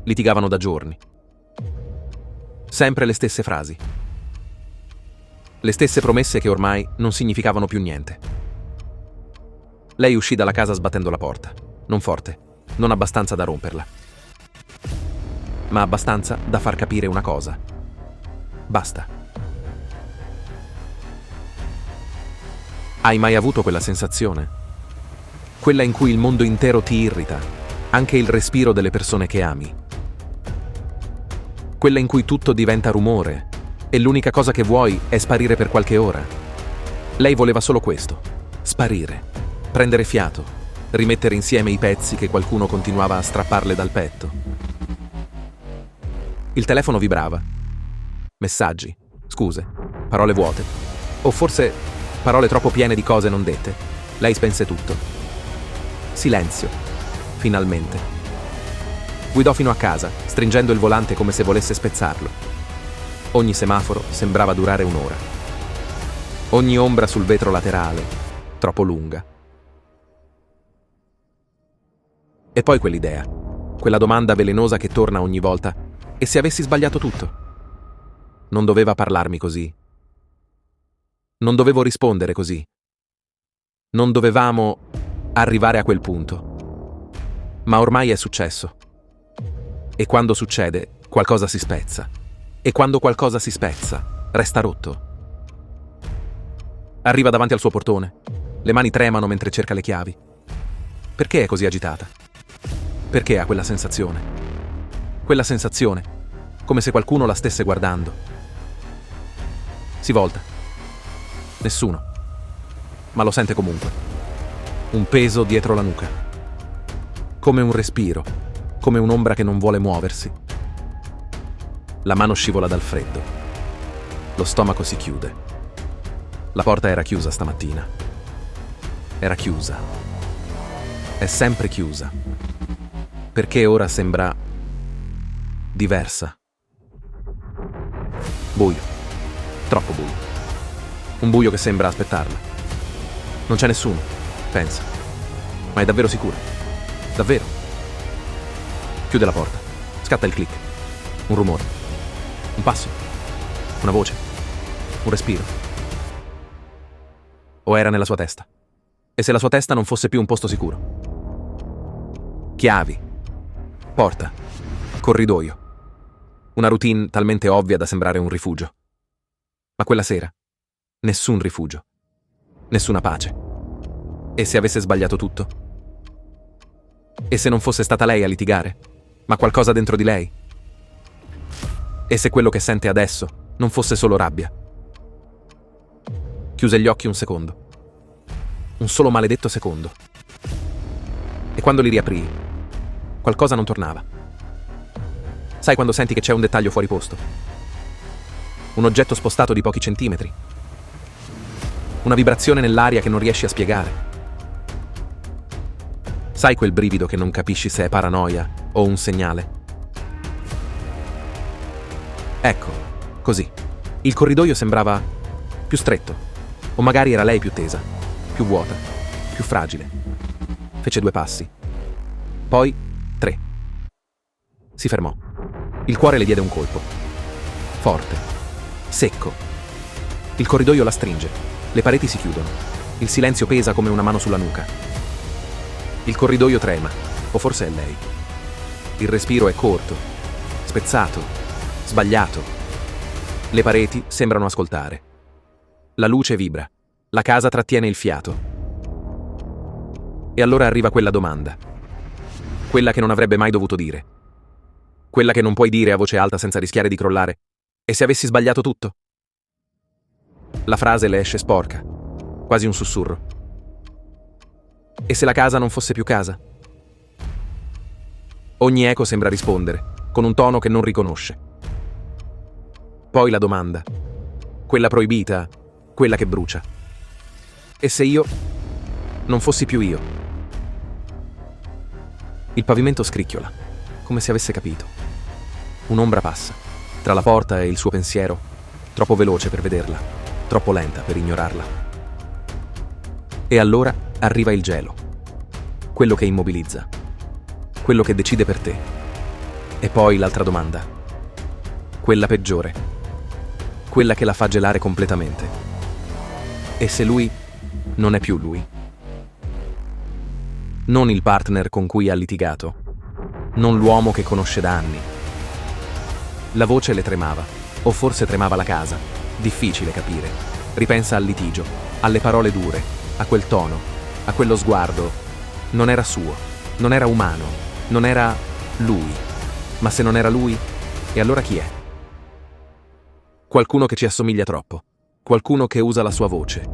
Litigavano da giorni. Sempre le stesse frasi. Le stesse promesse che ormai non significavano più niente. Lei uscì dalla casa sbattendo la porta. Non forte, non abbastanza da romperla, ma abbastanza da far capire una cosa. Basta. Hai mai avuto quella sensazione? Quella in cui il mondo intero ti irrita, anche il respiro delle persone che ami. Quella in cui tutto diventa rumore e l'unica cosa che vuoi è sparire per qualche ora. Lei voleva solo questo: sparire, prendere fiato, rimettere insieme i pezzi che qualcuno continuava a strapparle dal petto. Il telefono vibrava. Messaggi, scuse, parole vuote, o forse parole troppo piene di cose non dette. Lei spense tutto. Silenzio, finalmente. Guidò fino a casa, stringendo il volante come se volesse spezzarlo. Ogni semaforo sembrava durare un'ora. Ogni ombra sul vetro laterale, troppo lunga. E poi quell'idea, quella domanda velenosa che torna ogni volta: e se avessi sbagliato tutto? Non doveva parlarmi così. Non dovevo rispondere così. Non dovevamo arrivare a quel punto. Ma ormai è successo. E quando succede, qualcosa si spezza. E quando qualcosa si spezza, resta rotto. Arriva davanti al suo portone. Le mani tremano mentre cerca le chiavi. Perché è così agitata? Perché ha quella sensazione? Quella sensazione, come se qualcuno la stesse guardando. Si volta. Nessuno. Ma lo sente comunque. Un peso dietro la nuca. Come un respiro, come un'ombra che non vuole muoversi. La mano scivola dal freddo. Lo stomaco si chiude. La porta era chiusa stamattina. Era chiusa. È sempre chiusa. Perché ora sembra diversa. Buio. Troppo buio. Un buio che sembra aspettarla. Non c'è nessuno, pensa. Ma è davvero sicura? Davvero? Chiude la porta. Scatta il click. Un rumore. Un passo. Una voce. Un respiro. O era nella sua testa? E se la sua testa non fosse più un posto sicuro? Chiavi. Porta. Corridoio. Una routine talmente ovvia da sembrare un rifugio. Ma quella sera, nessun rifugio. Nessuna pace. E se avesse sbagliato tutto? E se non fosse stata lei a litigare, ma qualcosa dentro di lei? E se quello che sente adesso non fosse solo rabbia? Chiuse gli occhi un secondo. Un solo maledetto secondo. E quando li riaprì, qualcosa non tornava. Sai quando senti che c'è un dettaglio fuori posto? Un oggetto spostato di pochi centimetri. Una vibrazione nell'aria che non riesci a spiegare. Sai quel brivido che non capisci se è paranoia o un segnale? Ecco, così. Il corridoio sembrava più stretto, o magari era lei più tesa, più vuota, più fragile. Fece 2 passi. Poi 3. Si fermò. Il cuore le diede un colpo. Forte. Secco. Il corridoio la stringe. Le pareti si chiudono. Il silenzio pesa come una mano sulla nuca. Il corridoio trema, o forse è lei. Il respiro è corto, spezzato, sbagliato. Le pareti sembrano ascoltare. La luce vibra. La casa trattiene il fiato. E allora arriva quella domanda. Quella che non avrebbe mai dovuto dire. Quella che non puoi dire a voce alta senza rischiare di crollare. E se avessi sbagliato tutto? La frase le esce sporca, quasi un sussurro. E se la casa non fosse più casa? Ogni eco sembra rispondere, con un tono che non riconosce. Poi la domanda, quella proibita, quella che brucia. E se io non fossi più io? Il pavimento scricchiola, come se avesse capito. Un'ombra passa, tra la porta e il suo pensiero, troppo veloce per vederla, troppo lenta per ignorarla. E allora arriva il gelo, quello che immobilizza, quello che decide per te. E poi l'altra domanda. Quella peggiore. Quella che la fa gelare completamente. E se lui non è più lui? Non il partner con cui ha litigato. Non l'uomo che conosce da anni. La voce le tremava. O forse tremava la casa. Difficile capire. Ripensa al litigio, alle parole dure, a quel tono, a quello sguardo. Non era suo, non era umano, non era lui. Ma se non era lui, e allora chi è? Qualcuno che ci assomiglia troppo. Qualcuno che usa la sua voce,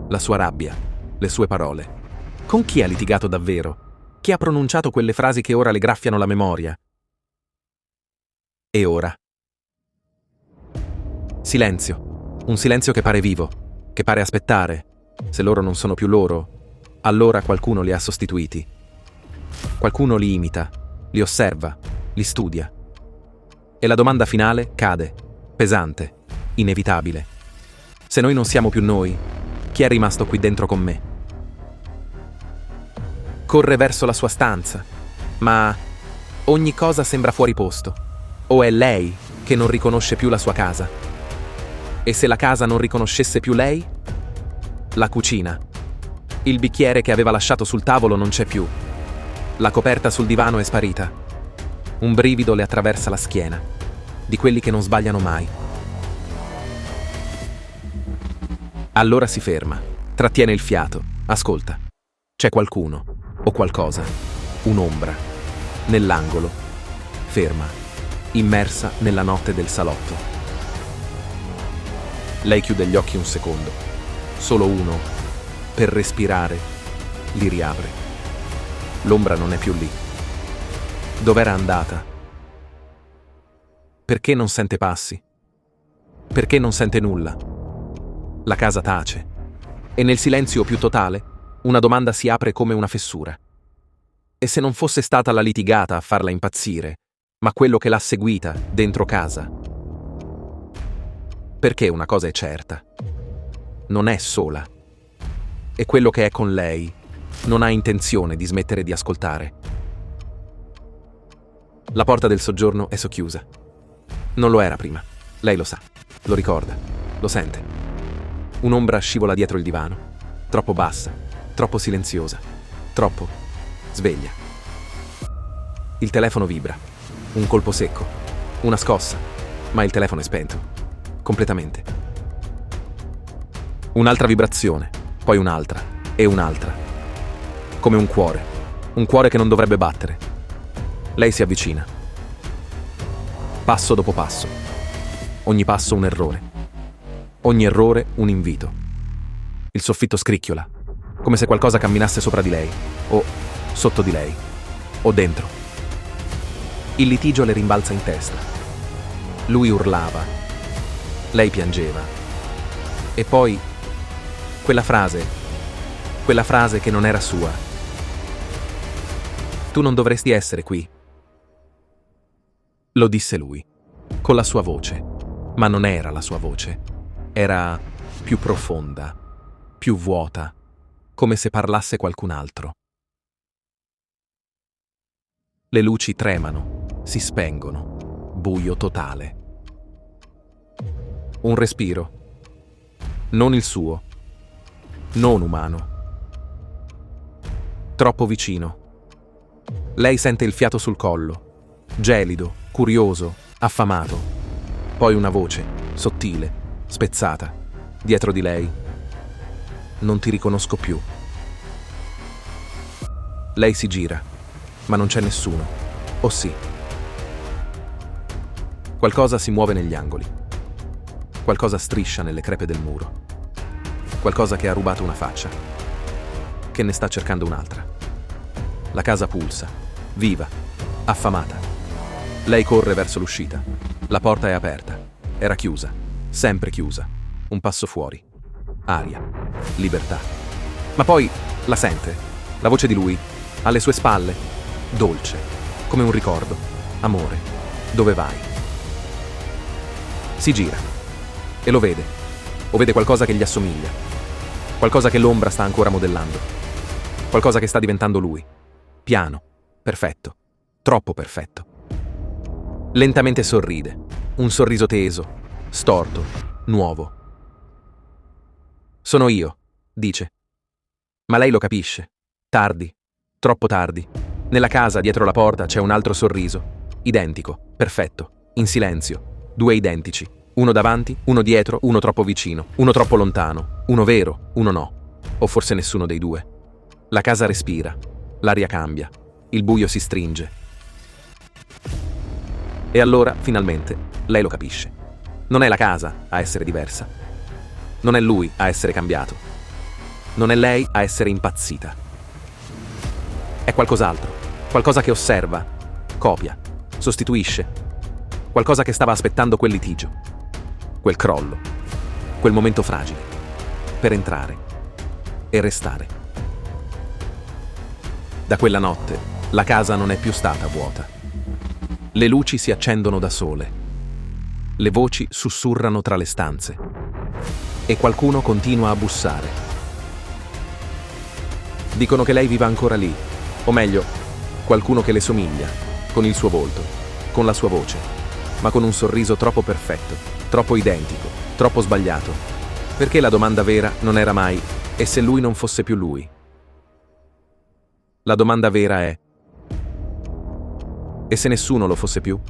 la sua rabbia, le sue parole. Con chi ha litigato davvero? Chi ha pronunciato quelle frasi che ora le graffiano la memoria? E ora? Silenzio. Un silenzio che pare vivo, che pare aspettare. Se loro non sono più loro, allora qualcuno li ha sostituiti. Qualcuno li imita, li osserva, li studia. E la domanda finale cade, pesante, inevitabile. Se noi non siamo più noi, chi è rimasto qui dentro con me? Corre verso la sua stanza, ma ogni cosa sembra fuori posto. O è lei che non riconosce più la sua casa? E se la casa non riconoscesse più lei? La cucina. Il bicchiere che aveva lasciato sul tavolo non c'è più. La coperta sul divano è sparita. Un brivido le attraversa la schiena, di quelli che non sbagliano mai. Allora si ferma, trattiene il fiato, ascolta. C'è qualcuno, o qualcosa, un'ombra, nell'angolo, ferma, immersa nella notte del salotto. Lei chiude gli occhi un secondo, solo uno, per respirare, li riapre. L'ombra non è più lì. Dov'era andata? Perché non sente passi? Perché non sente nulla? La casa tace. E nel silenzio più totale, una domanda si apre come una fessura. E se non fosse stata la litigata a farla impazzire, ma quello che l'ha seguita dentro casa? Perché una cosa è certa. Non è sola. E quello che è con lei non ha intenzione di smettere di ascoltare. La porta del soggiorno è socchiusa. Non lo era prima. Lei lo sa, lo ricorda, lo sente. Un'ombra scivola dietro il divano, troppo bassa, troppo silenziosa, troppo sveglia. Il telefono vibra. Un colpo secco, una scossa, ma il telefono è spento, completamente. Un'altra vibrazione, poi un'altra e un'altra. Come un cuore che non dovrebbe battere. Lei si avvicina. Passo dopo passo. Ogni passo un errore. Ogni errore un invito. Il soffitto scricchiola, come se qualcosa camminasse sopra di lei, o sotto di lei, o dentro. Il litigio le rimbalza in testa. Lui urlava. Lei piangeva. E poi quella frase che non era sua. Tu non dovresti essere qui. Lo disse lui, con la sua voce, ma non era la sua voce. Era più profonda, più vuota, come se parlasse qualcun altro. Le luci tremano, si spengono, buio totale. Un respiro, non il suo, non umano. Troppo vicino. Lei sente il fiato sul collo, gelido, curioso, affamato. Poi una voce, sottile, spezzata, dietro di lei. Non ti riconosco più. Lei si gira, ma non c'è nessuno. O sì. Qualcosa si muove negli angoli. Qualcosa striscia nelle crepe del muro. Qualcosa che ha rubato una faccia. Che ne sta cercando un'altra. La casa pulsa, viva, affamata. Lei corre verso l'uscita. La porta è aperta. Era chiusa, sempre chiusa. Un passo fuori. Aria. Libertà. Ma poi la sente. La voce di lui, alle sue spalle. Dolce. Come un ricordo. Amore. Dove vai? Si gira. E lo vede. O vede qualcosa che gli assomiglia. Qualcosa che l'ombra sta ancora modellando. Qualcosa che sta diventando lui. Piano. Perfetto. Troppo perfetto. Lentamente sorride, un sorriso teso, storto, nuovo. Sono io, dice. Ma lei lo capisce. Tardi, troppo tardi. Nella casa, dietro la porta, c'è un altro sorriso. Identico, perfetto, in silenzio. Due identici. Uno davanti, uno dietro, uno troppo vicino, uno troppo lontano, uno vero, uno no. O forse nessuno dei due. La casa respira, l'aria cambia, il buio si stringe. E allora, finalmente, lei lo capisce. Non è la casa a essere diversa. Non è lui a essere cambiato. Non è lei a essere impazzita. È qualcos'altro, qualcosa che osserva, copia, sostituisce, qualcosa che stava aspettando quel litigio, quel crollo, quel momento fragile, per entrare e restare. Da quella notte la casa non è più stata vuota. Le luci si accendono da sole, le voci sussurrano tra le stanze e qualcuno continua a bussare. Dicono che lei viva ancora lì, o meglio, qualcuno che le somiglia, con il suo volto, con la sua voce, ma con un sorriso troppo perfetto, troppo identico, troppo sbagliato, perché la domanda vera non era mai «e se lui non fosse più lui?». La domanda vera è «e se nessuno lo fosse più?».